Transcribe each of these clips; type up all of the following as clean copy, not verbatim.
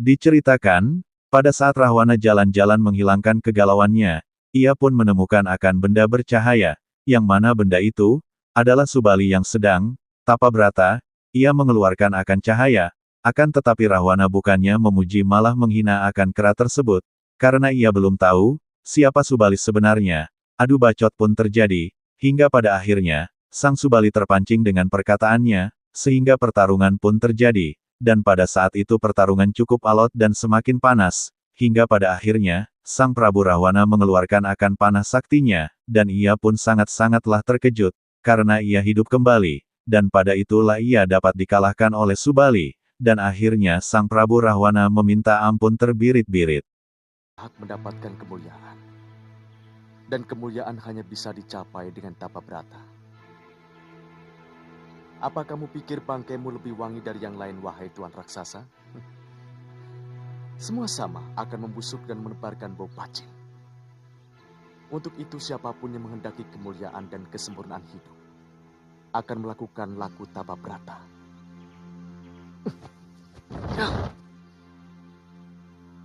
Diceritakan, pada saat Rahwana jalan-jalan menghilangkan kegalauannya, ia pun menemukan akan benda bercahaya, yang mana benda itu adalah Subali yang sedang tapa brata. Ia mengeluarkan akan cahaya, akan tetapi Rahwana bukannya memuji malah menghina akan kera tersebut, karena ia belum tahu siapa Subali sebenarnya. Adu bacot pun terjadi, hingga pada akhirnya sang Subali terpancing dengan perkataannya, sehingga pertarungan pun terjadi, dan pada saat itu pertarungan cukup alot dan semakin panas, hingga pada akhirnya sang Prabu Rahwana mengeluarkan akan panah saktinya, dan ia pun sangat-sangatlah terkejut, karena ia hidup kembali, dan pada itulah ia dapat dikalahkan oleh Subali, dan akhirnya sang Prabu Rahwana meminta ampun terbirit-birit. Hak mendapatkan kemuliaan, dan kemuliaan hanya bisa dicapai dengan tapa brata. Apa kamu pikir bangkaimu lebih wangi dari yang lain, wahai Tuan Raksasa? Semua sama akan membusuk dan menebarkan bau pacing. Untuk itu siapapun yang menghendaki kemuliaan dan kesempurnaan hidup akan melakukan laku tapa brata.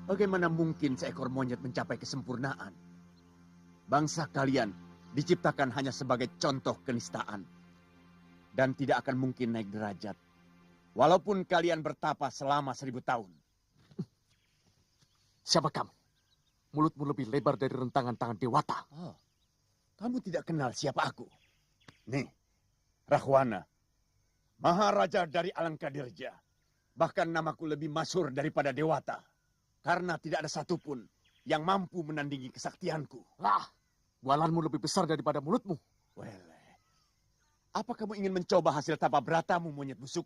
Bagaimana mungkin seekor monyet mencapai kesempurnaan? Bangsa kalian diciptakan hanya sebagai contoh kenistaan dan tidak akan mungkin naik derajat walaupun kalian bertapa selama 1000 tahun. Siapa kamu? Mulutmu lebih lebar dari rentangan tangan Dewata. Oh, kamu tidak kenal siapa aku? Nih, Rahwana, Maharaja dari Alangkadirja. Bahkan namaku lebih masyhur daripada Dewata. Karena tidak ada satupun yang mampu menandingi kesaktianku. Bualanmu lebih besar daripada mulutmu. Apa kamu ingin mencoba hasil tapa bratamu, monyet busuk?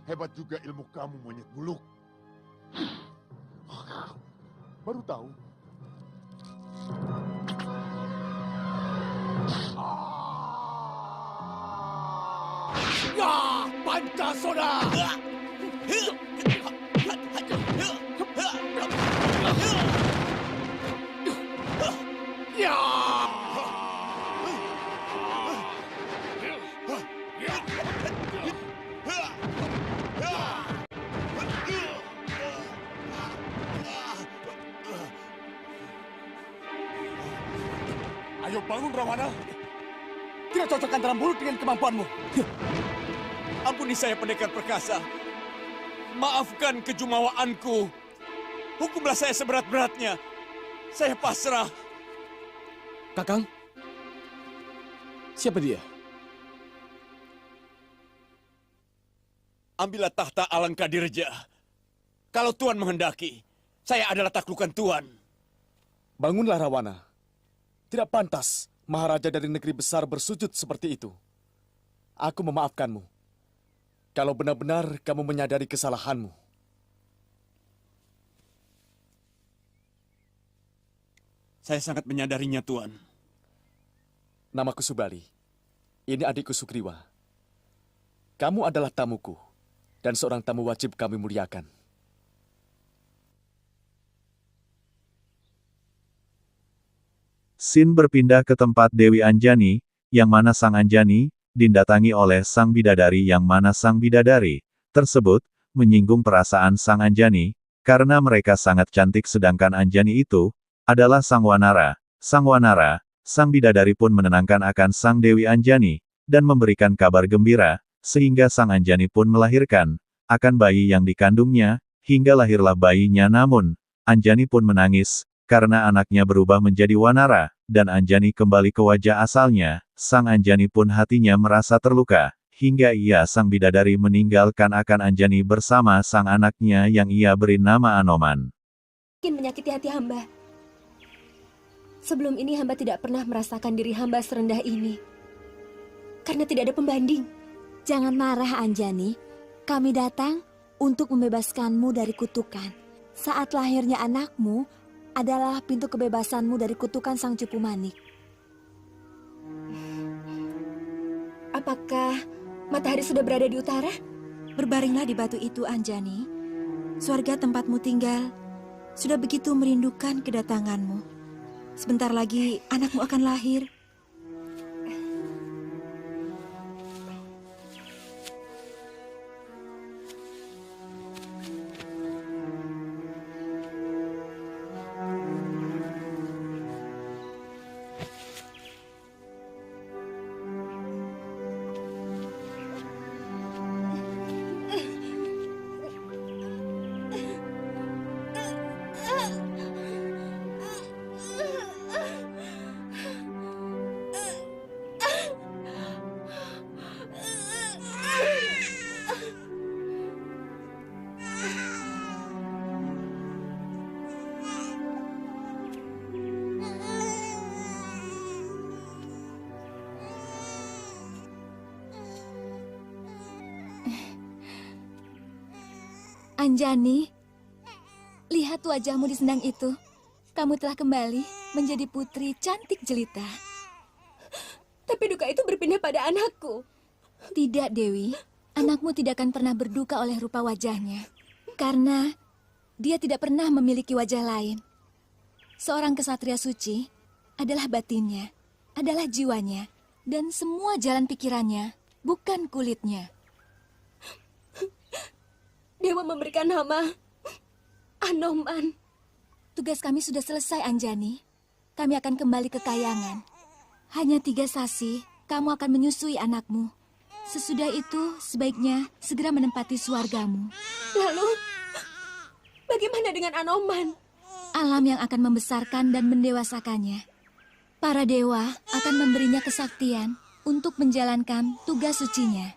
Hebat juga ilmu kamu, monyet buluk. Baru tahu. Ya, Pancasona! Ya! Ayo bangun, Rahwana. Tidak cocok antara mulut dengan kemampuanmu. Ampuni saya, pendekar perkasa. Maafkan kejumawaanku. Hukumlah saya seberat-beratnya. Saya pasrah. Kakang, siapa dia? Ambillah tahta Alangkadirja. Kalau Tuan menghendaki, saya adalah taklukan Tuan. Bangunlah Rahwana. Tidak pantas Maharaja dari negeri besar bersujud seperti itu. Aku memaafkanmu. Kalau benar-benar kamu menyadari kesalahanmu. Saya sangat menyadarinya, Tuan. Namaku Subali. Ini adikku Sugriwa. Kamu adalah tamuku, dan seorang tamu wajib kami muliakan. Sin berpindah ke tempat Dewi Anjani, yang mana Sang Anjani didatangi oleh Sang Bidadari, yang mana Sang Bidadari tersebut menyinggung perasaan Sang Anjani, karena mereka sangat cantik sedangkan Anjani itu adalah Sang Wanara. Sang Wanara, Sang Bidadari pun menenangkan akan Sang Dewi Anjani, dan memberikan kabar gembira, sehingga Sang Anjani pun melahirkan akan bayi yang dikandungnya, hingga lahirlah bayinya. Namun, Anjani pun menangis, karena anaknya berubah menjadi Wanara, dan Anjani kembali ke wajah asalnya. Sang Anjani pun hatinya merasa terluka, hingga ia Sang Bidadari meninggalkan akan Anjani bersama sang anaknya yang ia beri nama Anoman. Mungkin menyakiti hati hamba. Sebelum ini hamba tidak pernah merasakan diri hamba serendah ini. Karena tidak ada pembanding. Jangan marah, Anjani. Kami datang untuk membebaskanmu dari kutukan. Saat lahirnya anakmu adalah pintu kebebasanmu dari kutukan Sang Cupu Manik. Apakah matahari sudah berada di utara? Berbaringlah di batu itu, Anjani. Surga tempatmu tinggal sudah begitu merindukan kedatanganmu. Sebentar lagi anakmu akan lahir. Anjani, lihat wajahmu di sendang itu. Kamu telah kembali menjadi putri cantik jelita. Tapi duka itu berpindah pada anakku. Tidak, Dewi. Anakmu tidak akan pernah berduka oleh rupa wajahnya. Karena dia tidak pernah memiliki wajah lain. Seorang kesatria suci adalah batinnya, adalah jiwanya, dan semua jalan pikirannya, bukan kulitnya. Dewa memberikan nama Anoman. Tugas kami sudah selesai, Anjani. Kami akan kembali ke Kayangan. Hanya 3 sasi, kamu akan menyusui anakmu. Sesudah itu, sebaiknya segera menempati suargamu. Lalu, bagaimana dengan Anoman? Alam yang akan membesarkan dan mendewasakannya. Para dewa akan memberinya kesaktian untuk menjalankan tugas sucinya.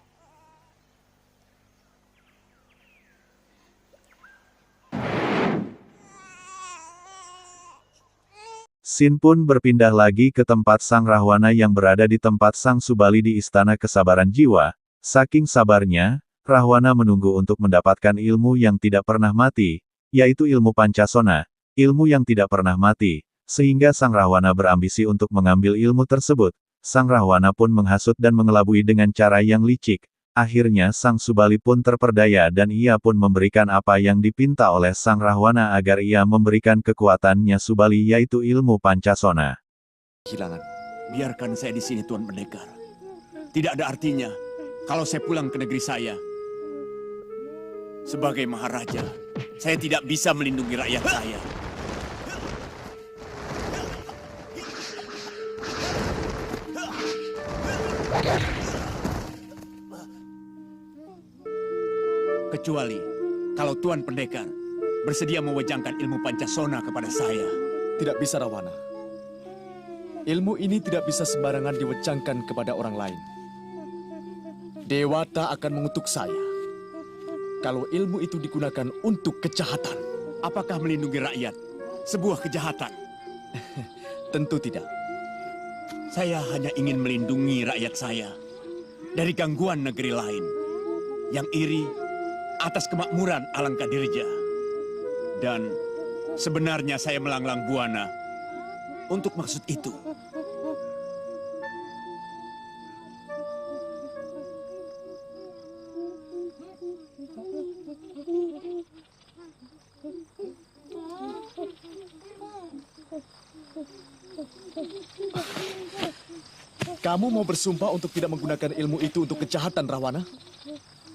Sin pun berpindah lagi ke tempat Sang Rahwana yang berada di tempat Sang Subali di Istana Kesabaran Jiwa. Saking sabarnya, Rahwana menunggu untuk mendapatkan ilmu yang tidak pernah mati, yaitu ilmu Pancasona, ilmu yang tidak pernah mati, sehingga Sang Rahwana berambisi untuk mengambil ilmu tersebut. Sang Rahwana pun menghasut dan mengelabui dengan cara yang licik. Akhirnya Sang Subali pun terperdaya dan ia pun memberikan apa yang dipinta oleh Sang Rahwana agar ia memberikan kekuatannya Subali yaitu ilmu Pancasona. Kehilangan. Biarkan saya di sini, Tuan Pendekar. Tidak ada artinya kalau saya pulang ke negeri saya. Sebagai Maharaja, saya tidak bisa melindungi rakyat saya. Kecuali kalau Tuan Pendekar bersedia mewajangkan ilmu Pancasona kepada saya. Tidak bisa, Rahwana. Ilmu ini tidak bisa sembarangan diwejangkan kepada orang lain. Dewata akan mengutuk saya kalau ilmu itu digunakan untuk kejahatan. Apakah melindungi rakyat sebuah kejahatan? Tentu tidak. Saya hanya ingin melindungi rakyat saya dari gangguan negeri lain yang iri atas kemakmuran Alangkadirja. Dan sebenarnya saya melanglang buana untuk maksud itu. Kamu mau bersumpah untuk tidak menggunakan ilmu itu untuk kejahatan, Rahwana?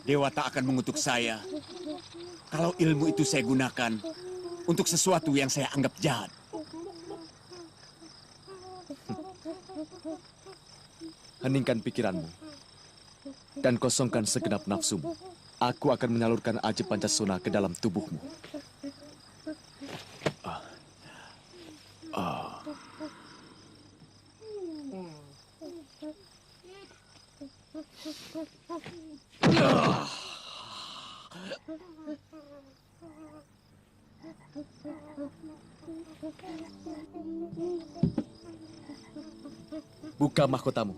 Dewata akan mengutuk saya kalau ilmu itu saya gunakan untuk sesuatu yang saya anggap jahat. Heningkan pikiranmu dan kosongkan segenap nafsumu. Aku akan menyalurkan aji Pancasona ke dalam tubuhmu. buka mahkotamu.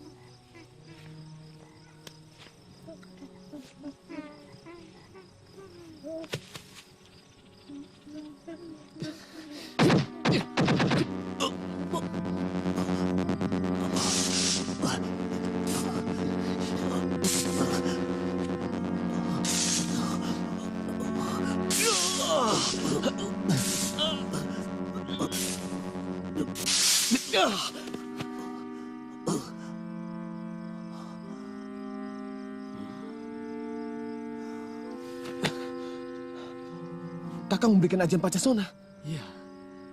Kakang memberikan ajian Pacasona. Ya,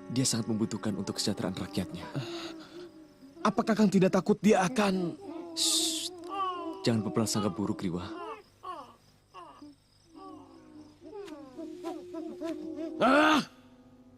dia sangat membutuhkan untuk kesejahteraan rakyatnya. Apa Kakang tidak takut dia akan... Shh, jangan berprasangka buruk, Riwa.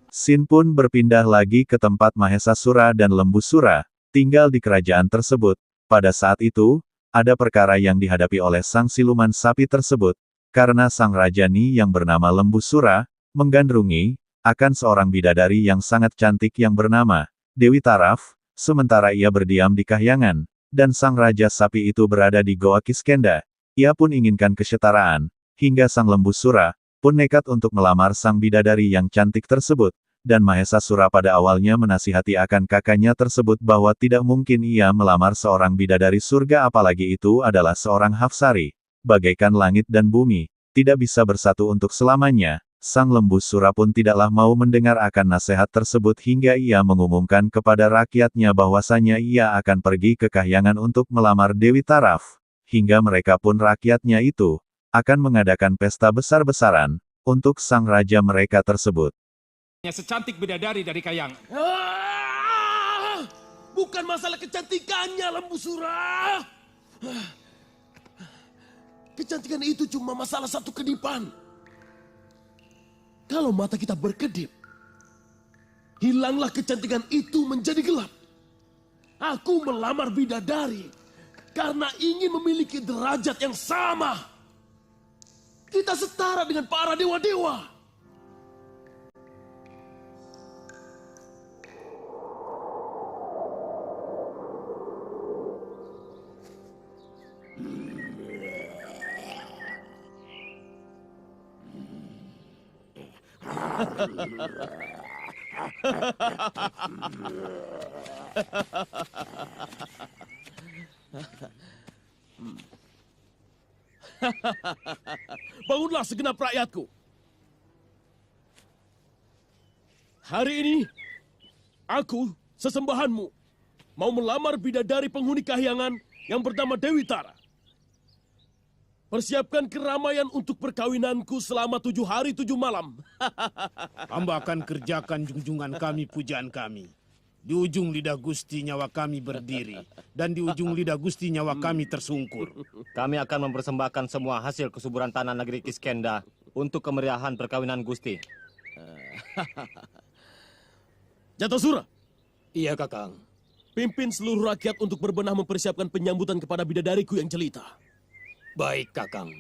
Sin pun berpindah lagi ke tempat Mahesasura dan Lembusura tinggal di kerajaan tersebut. Pada saat itu, ada perkara yang dihadapi oleh sang siluman sapi tersebut, karena sang Rajani yang bernama Lembusura, menggandrungi, akan seorang bidadari yang sangat cantik yang bernama Dewi Taraf, sementara ia berdiam di kahyangan, dan sang Raja Sapi itu berada di Goa Kiskenda. Ia pun inginkan kesetaraan, hingga sang Lembusura pun nekat untuk melamar sang bidadari yang cantik tersebut, dan Mahesasura pada awalnya menasihati akan kakaknya tersebut bahwa tidak mungkin ia melamar seorang bidadari surga apalagi itu adalah seorang Hafsari, bagaikan langit dan bumi, tidak bisa bersatu untuk selamanya. Sang Lembusura pun tidaklah mau mendengar akan nasihat tersebut hingga ia mengumumkan kepada rakyatnya bahwasanya ia akan pergi ke kahyangan untuk melamar Dewi Taraf, hingga mereka pun rakyatnya itu akan mengadakan pesta besar-besaran untuk sang raja mereka tersebut. Secantik bidadari dari Kayang. Bukan masalah kecantikannya, Lembusura. Kecantikan itu cuma masalah satu kedipan. Kalau mata kita berkedip, hilanglah kecantikan itu menjadi gelap. Aku melamar bidadari karena ingin memiliki derajat yang sama. Kita setara dengan para dewa-dewa. Bangunlah segenap rakyatku. Hari ini, aku, sesembahanmu, mau melamar bidadari penghuni kahyangan yang bernama Dewi Tara. Persiapkan keramaian untuk perkawinanku selama 7 hari 7 malam. Hamba akan kerjakan junjungan kami, pujaan kami. Di ujung lidah Gusti nyawa kami berdiri, dan di ujung lidah Gusti nyawa kami tersungkur. Kami akan mempersembahkan semua hasil kesuburan tanah negeri Kiskenda untuk kemeriahan perkawinan Gusti. Jatasura. Iya, Kakang. Pimpin seluruh rakyat untuk berbenah mempersiapkan penyambutan kepada bidadariku yang jelita. Baik, Kakang.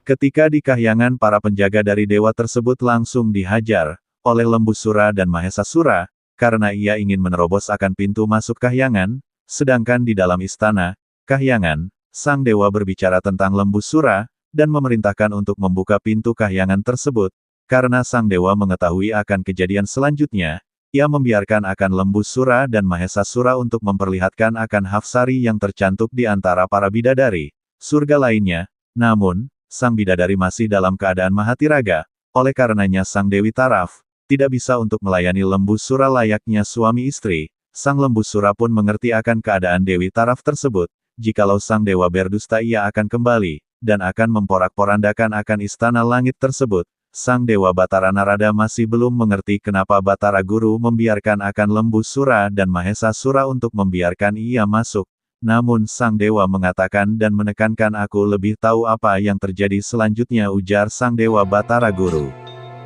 Ketika di kahyangan para penjaga dari dewa tersebut langsung dihajar oleh Lembusura dan Mahesasura, karena ia ingin menerobos akan pintu masuk kahyangan, sedangkan di dalam istana, kahyangan, sang dewa berbicara tentang Lembusura, dan memerintahkan untuk membuka pintu kahyangan tersebut, karena sang dewa mengetahui akan kejadian selanjutnya, ia membiarkan akan Lembusura dan Mahesasura untuk memperlihatkan akan Hafsari yang tercantuk di antara para bidadari surga lainnya, namun, sang bidadari masih dalam keadaan mahatiraga, oleh karenanya sang Dewi Taraf tidak bisa untuk melayani Lembusura layaknya suami istri. Sang Lembusura pun mengerti akan keadaan Dewi Taraf tersebut, jikalau sang dewa berdusta ia akan kembali, dan akan memporak-porandakan akan istana langit tersebut. Sang Dewa Batara Narada masih belum mengerti kenapa Batara Guru membiarkan akan Lembusura dan Mahesasura untuk membiarkan ia masuk. Namun sang dewa mengatakan dan menekankan aku lebih tahu apa yang terjadi selanjutnya, ujar sang Dewa Batara Guru.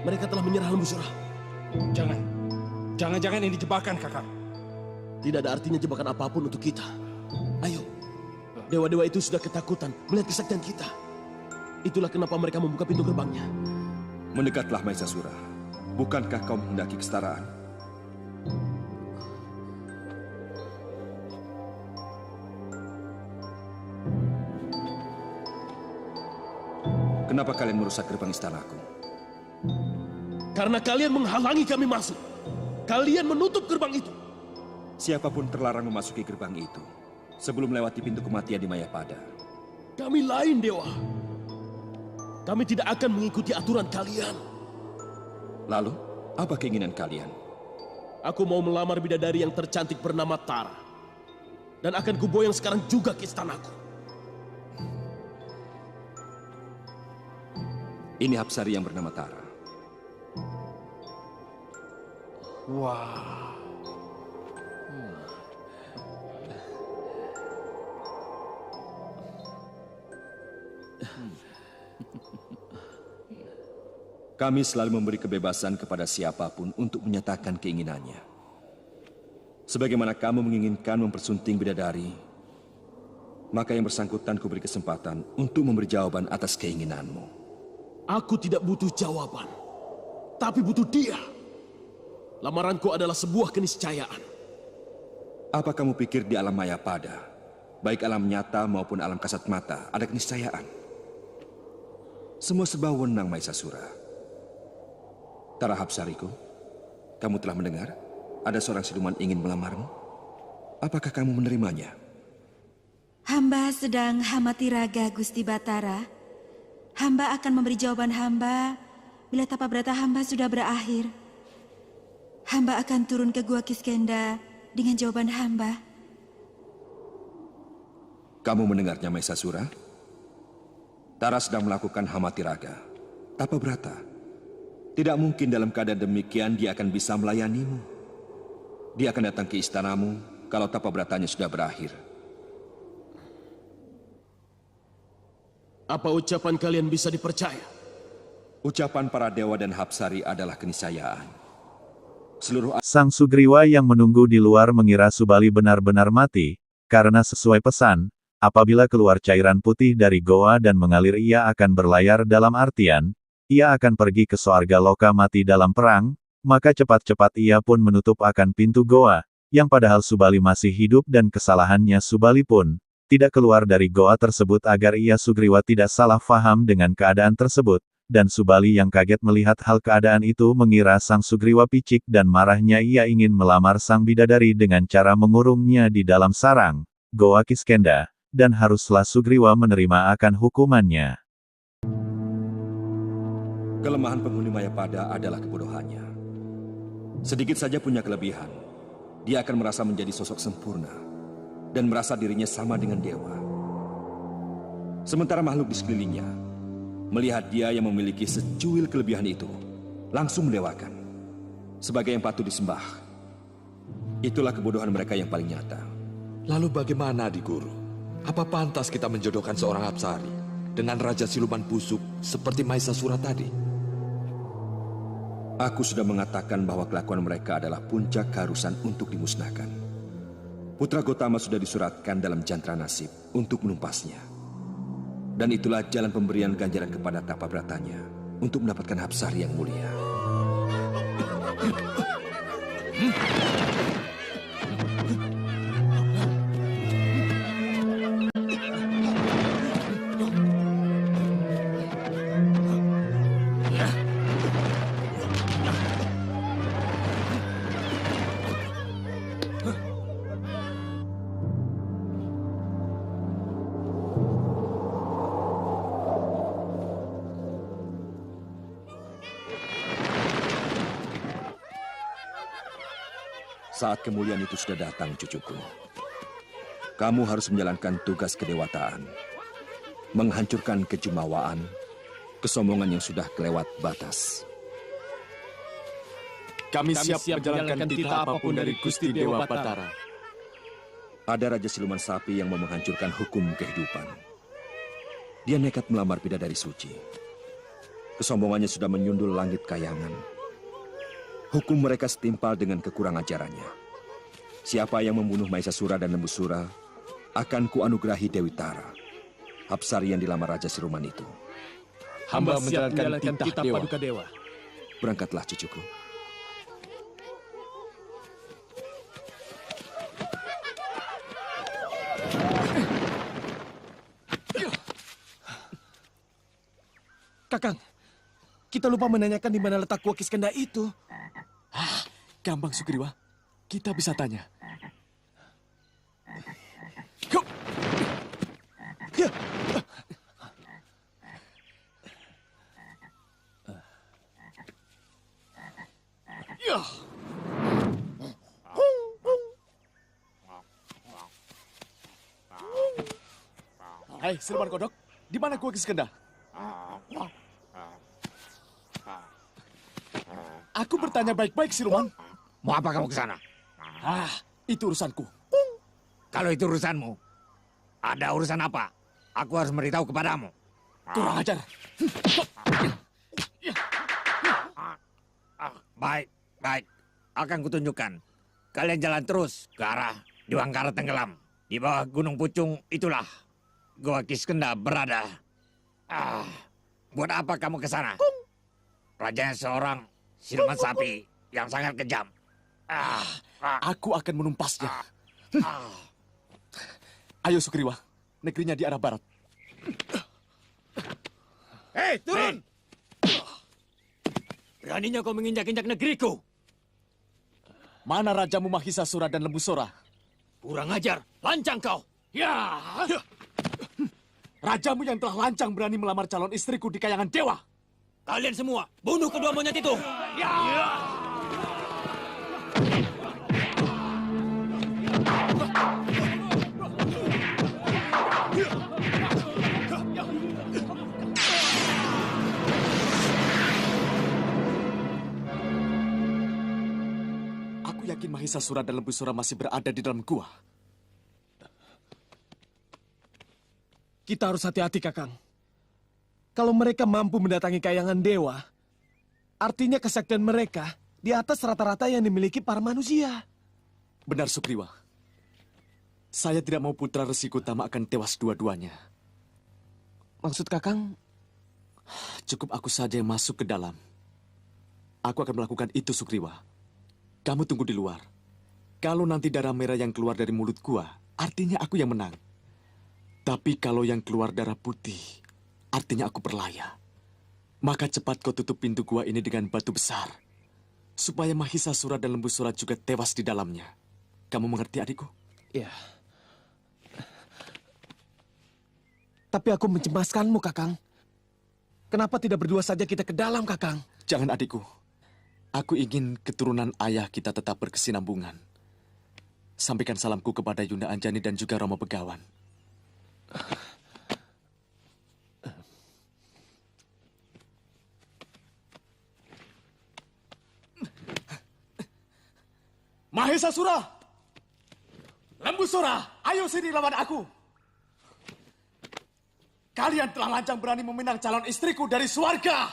Mereka telah menyerah Lembusura. Jangan-jangan ini jebakan, Kakang. Tidak ada artinya jebakan apapun untuk kita. Ayo, dewa-dewa itu sudah ketakutan melihat kesaktian kita. Itulah kenapa mereka membuka pintu gerbangnya. Mendekatlah Maesasura. Bukankah kau menghendaki kesetaraan? Kenapa kalian merusak gerbang istanaku? Karena kalian menghalangi kami masuk. Kalian menutup gerbang itu. Siapapun terlarang memasuki gerbang itu sebelum melewati pintu kematian di Mayapada. Kami lain, Dewa. Kami tidak akan mengikuti aturan kalian. Lalu, apa keinginan kalian? Aku mau melamar bidadari yang tercantik bernama Tara. Dan akan kuboyong sekarang juga ke istanaku. Ini Hapsari yang bernama Tara. Wah. Kami selalu memberi kebebasan kepada siapapun untuk menyatakan keinginannya. Sebagaimana kamu menginginkan mempersunting bidadari, maka yang bersangkutan kuberi kesempatan untuk memberi jawaban atas keinginanmu. Aku tidak butuh jawaban, tapi butuh dia. Lamaranku adalah sebuah keniscayaan. Apa kamu pikir di alam Mayapada, baik alam nyata maupun alam kasat mata, ada keniscayaan? Semua serba wenang, Maesasura. Tara Hapsariku, kamu telah mendengar ada seorang siluman ingin melamarmu? Apakah kamu menerimanya? Hamba sedang hamati raga, Gusti Batara. Hamba akan memberi jawaban hamba bila tapabrata hamba sudah berakhir. Hamba akan turun ke Gua Kiskenda dengan jawaban hamba. Kamu mendengarnya, Maesasura? Tara sedang melakukan hamatiraga, tapabrata. Tidak mungkin dalam keadaan demikian dia akan bisa melayanimu. Dia akan datang ke istanamu kalau tapabratanya sudah berakhir. Apa ucapan kalian bisa dipercaya? Ucapan para dewa dan Hapsari adalah keniscayaan. Sang Sugriwa yang menunggu di luar mengira Subali benar-benar mati, karena sesuai pesan, apabila keluar cairan putih dari goa dan mengalir ia akan berlayar dalam artian, ia akan pergi ke soarga loka mati dalam perang, maka cepat-cepat ia pun menutup akan pintu goa, yang padahal Subali masih hidup dan kesalahannya Subali pun tidak keluar dari goa tersebut agar ia Sugriwa tidak salah faham dengan keadaan tersebut, dan Subali yang kaget melihat hal keadaan itu mengira sang Sugriwa picik dan marahnya ia ingin melamar sang bidadari dengan cara mengurungnya di dalam sarang, goa Kiskenda, dan haruslah Sugriwa menerima akan hukumannya. Kelemahan penghuni Mayapada adalah kebodohannya. Sedikit saja punya kelebihan, dia akan merasa menjadi sosok sempurna, dan merasa dirinya sama dengan dewa. Sementara makhluk di sekelilingnya, melihat dia yang memiliki secuil kelebihan itu, langsung mendewakan, sebagai yang patut disembah. Itulah kebodohan mereka yang paling nyata. Lalu bagaimana, Di Guru? Apa pantas kita menjodohkan seorang Hapsari dengan Raja Siluman Busuk seperti Maesasura tadi? Aku sudah mengatakan bahwa kelakuan mereka adalah puncak keharusan untuk dimusnahkan. Putra Gotama sudah disuratkan dalam jantra nasib untuk menumpasnya. Dan itulah jalan pemberian ganjaran kepada tapabratanya untuk mendapatkan Hapsari yang mulia. Saat kemuliaan itu sudah datang, cucuku. Kamu harus menjalankan tugas kedewataan, menghancurkan kejumawaan, kesombongan yang sudah kelewat batas. Kami siap menjalankan titah apapun dari Gusti Dewa Batara. Ada Raja Siluman Sapi yang mau menghancurkan hukum kehidupan. Dia nekat melamar bidadari suci. Kesombongannya sudah menyundul langit kayangan. Hukum mereka setimpal dengan kekurang ajarannya. Siapa yang membunuh Maesasura dan Lembusura, akan kuanugerahi Dewi Tara, Hapsari yang dilamar Raja Siluman itu. Hamba siap menjalankan titah dewa. Paduka Dewa. Berangkatlah, cucuku. Kakang, kita lupa menanyakan di mana letak Gua Kiskenda itu. Gampang Sugriwa, kita bisa tanya. Hai, Siluman Kodok, di mana Gua Kiskenda? Aku bertanya baik-baik, Siluman. Mau apa kamu ke sana? Itu urusanku. Kalau itu urusanmu, ada urusan apa? Aku harus memberitahu kepadamu. Kurang ajar. Baik, baik. Akan kutunjukkan. Kalian jalan terus ke arah Dewangkara tenggelam. Di bawah Gunung Pucung itulah Gua Kiskenda berada. Buat apa kamu ke sana? Rajanya seorang siluman sapi yang sangat kejam. Aku akan menumpasnya. Ayo Sugriwa, negerinya di arah barat. Hei, turun! Beraninya kau menginjak-injak negeriku? Mana Rajamu Mahisasura dan Lembusura? Kurang ajar, lancang kau! Ya! Rajamu yang telah lancang berani melamar calon istriku di kayangan dewa. Kalian semua, bunuh kedua monyet itu! Ya! Aku yakin Mahisasura dan Lembusura masih berada di dalam gua. Kita harus hati-hati, Kakang. Kalau mereka mampu mendatangi kayangan dewa, artinya kesaktian mereka di atas rata-rata yang dimiliki para manusia. Benar, Sugriwa. Saya tidak mau putra Resi Gotama akan tewas dua-duanya. Maksud Kakang? Cukup aku saja yang masuk ke dalam. Aku akan melakukan itu, Sugriwa. Kamu tunggu di luar. Kalau nanti darah merah yang keluar dari mulut gua, artinya aku yang menang. Tapi kalau yang keluar darah putih, artinya aku berlaya. Maka cepat kau tutup pintu gua ini dengan batu besar. Supaya Mahisasura dan Lembusura juga tewas di dalamnya. Kamu mengerti, adikku? Iya. Tapi aku mencemaskanmu, Kakang. Kenapa tidak berdua saja kita ke dalam, Kakang? Jangan, adikku. Aku ingin keturunan ayah kita tetap berkesinambungan. Sampaikan salamku kepada Yunda Anjani dan juga Romo Begawan. Mahisasura! Lembusura, ayo sini lawan aku. Kalian telah lancang berani meminang calon istriku dari swarga.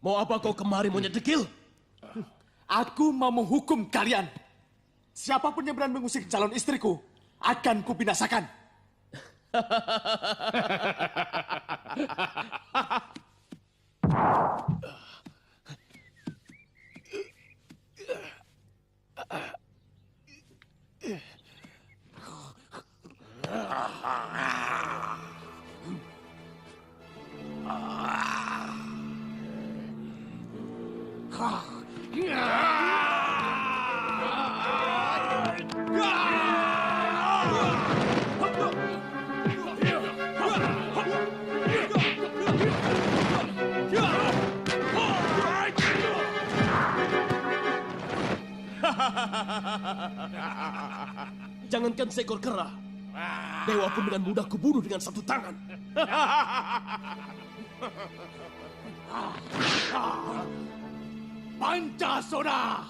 Mau apa kau kemari, monyet dekil? Aku mau menghukum kalian. Siapapun yang berani mengusik calon istriku, akan kubinasakan. Jangankan seekor kera, dewa pun dengan mudah kubunuh dengan satu tangan. Pancasona!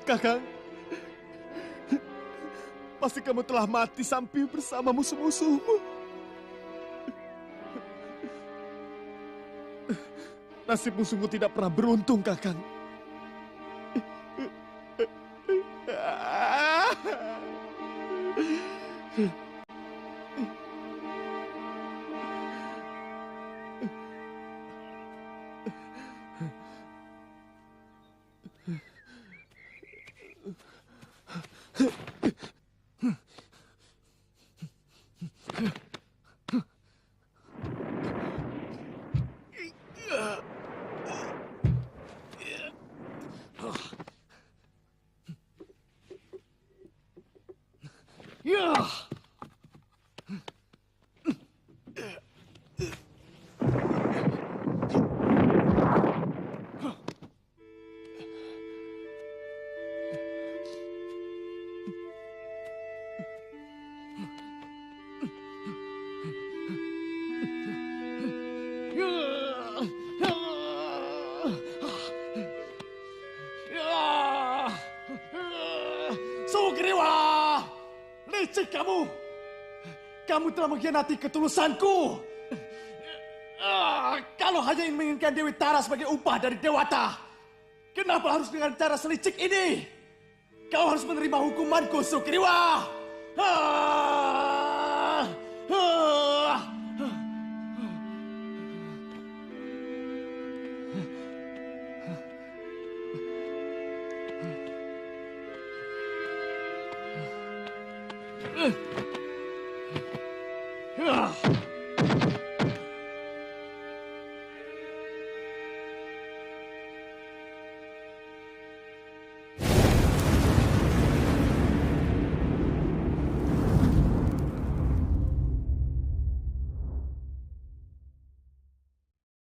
Kakang, pasti kamu telah mati sampai bersama musuh-musuhmu. Nasibmu sungguh tidak pernah beruntung, Kakang. Sugriwa! Licik kamu! Kamu telah mengkhianati ketulusanku! Kalau hanya ingin menginginkan Dewi Tara sebagai upah dari Dewata, kenapa harus dengan cara selicik ini? Kau harus menerima hukumanku, Sugriwa!